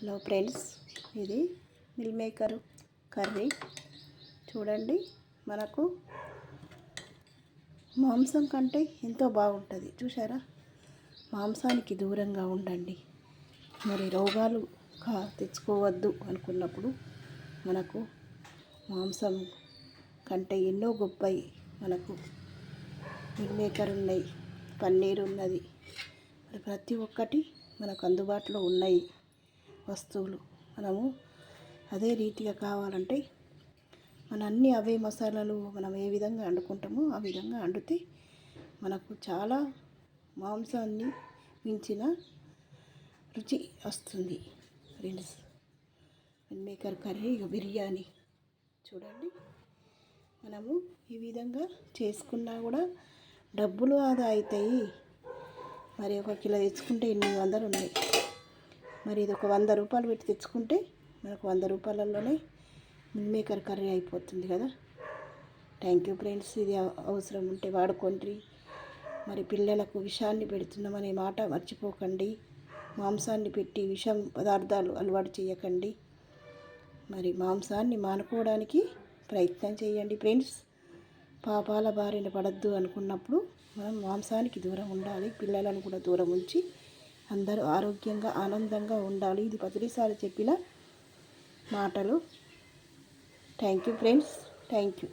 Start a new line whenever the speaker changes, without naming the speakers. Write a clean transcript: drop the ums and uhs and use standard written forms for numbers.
Hello friends, ఇది meal maker curry. చూడండి, మనకు మాంసం కంటే ఎంతో బాగుంటుంది. చూసారా, మాంసానికి దూరంగా ఉండండి. మరి రోగాలు తెచ్చుకోవద్దు అనుకున్నప్పుడు మనకు మాంసం కంటే ఎన్నో గొప్పవి. మనకు మిల్ మేకర్ ఉన్నాయి, పన్నీర్ ఉన్నది, మరి ప్రతి ఒక్కటి మనకు అందుబాటులో ఉన్నాయి వస్తువులు. మనము అదే రీతిగా కావాలంటే అన్నీ అవే మసాలాలు మనం ఏ విధంగా వండుకుంటామో ఆ విధంగా వండితే మనకు చాలా మాంసాన్ని మించిన రుచి వస్తుంది. Friends, meal maker curry, biryani చూడండి, మనము ఈ విధంగా చేసుకున్నా కూడా డబ్బులు ఆదా అవుతాయి. మరి 1 కిలో తెచ్చుకుంటే 800 ఉన్నాయి. మరి ఇది ఒక 100 రూపాయలు పెట్టి తెచ్చుకుంటే మనకు 100 రూపాయలలోనే మిల్ మేకర్ కర్రీ అయిపోతుంది కదా. Thank you friends. ఇది అవసరం ఉంటే వాడుకోండి. మరి పిల్లలకు విషాన్ని పెడుతున్నామనే మాట మర్చిపోకండి. మాంసాన్ని పెట్టి విషం పదార్థాలు అలవాటు చేయకండి. మరి మాంసాన్ని మానుకోవడానికి ప్రయత్నం చేయండి ఫ్రెండ్స్. పాపాల బారిన పడద్దు అనుకున్నప్పుడు మనం మాంసానికి దూరం ఉండాలి. పిల్లలను కూడా దూరం ఉంచి అందరూ ఆరోగ్యంగా ఆనందంగా ఉండాలి. ఇది 10 సార్లు చెప్పిన మాటలు. Thank you friends, thank you.